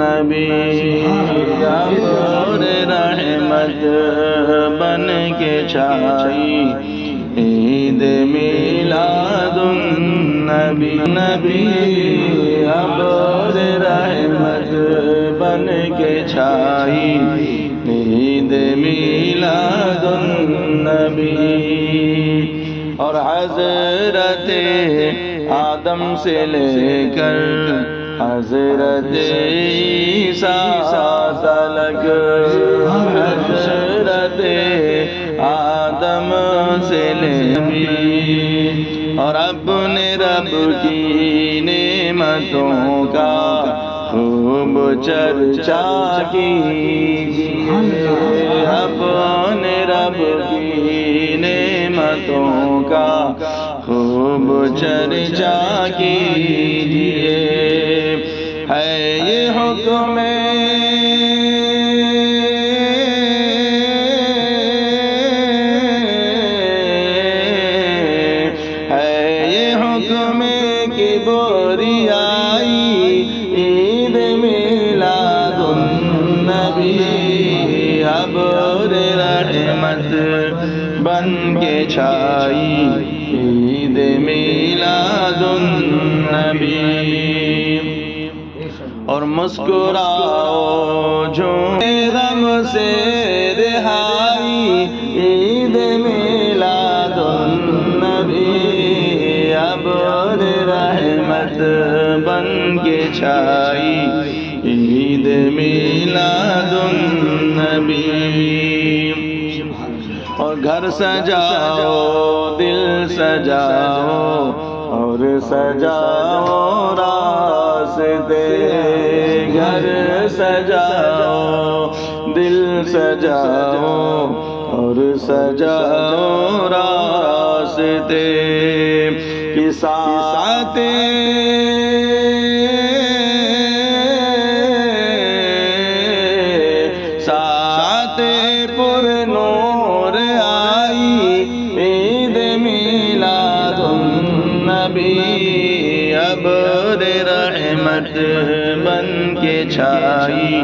نبی ابر رحمت بن کے چھائی عید میلاد النبی نبی ابر رحمت بن کے چھائی عید میلاد النبی۔ اور حضرت آدم سے لے کر حضرت عیسیٰ تلک، حضرت آدم سے لے کر اور اپنے رب کی نعمتوں کا خوب چرچا کیجئے، اپنے رب کی نعمتوں کا خوب چرچا کیجئے۔ ہے یہ حکم بن کے چھائی عید میلاد النبی۔ اور مسکراؤ جھومے غم سے رہائی عید میلاد النبی ابر رحمت بن کے چھائی عید میلاد النبی۔ اور گھر سجاؤ دل سجاؤ اور سجاؤ راستے، گھر سجاؤ دل سجاؤ اور سجاؤ راستے کی ساعتیں پر نور آئی عید میلاد النبی ابر رحمت بن کے چھائی۔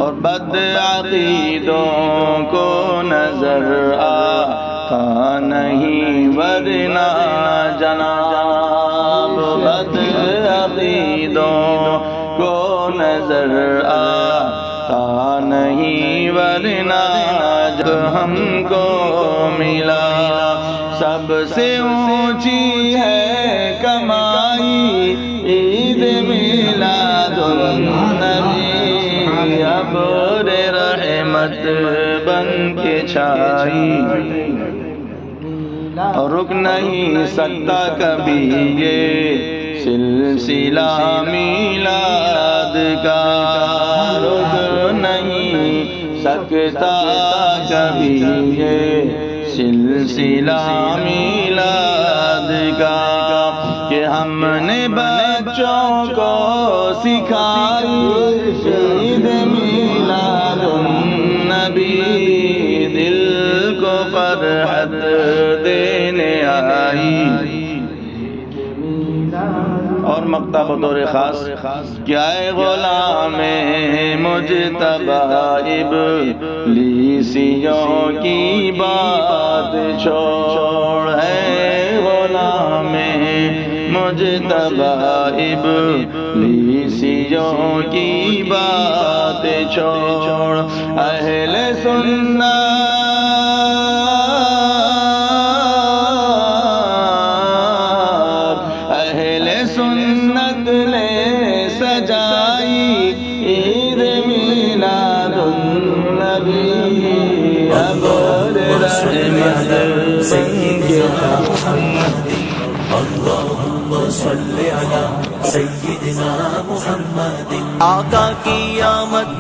اور بد عقیدوں کو نظر آتا نہیں ورنہ جناب، بد عقیدوں کو نظر آتا نہیں ورنہ جب ہم کو ملا سب سے اونچی ہے کمائی عید میلاد النبی ابر رحمت بن کے چھائی۔ اور رک نہیں سکتا کبھی یہ سلسلہ میلاد کا، رک نہیں سکتا کبھی یہ سلسلہ میلاد کا، کہ ہم نے بچوں کو سکھائی عید میلاد النبی دل کو فرحت دینے آئی۔ اور مقطع بطور خاص کیا ہے غلام مجتبی ابلیسیوں کی بات چھوڑ، ہے غلام مجتبی ابلیسیوں کی بات چھوڑ، اہل سنت سنت نے سجائی عید میلاد النبی ابر رحمت بن کے اللہم صلی علی سیدنا محمد۔ آقا کی آمد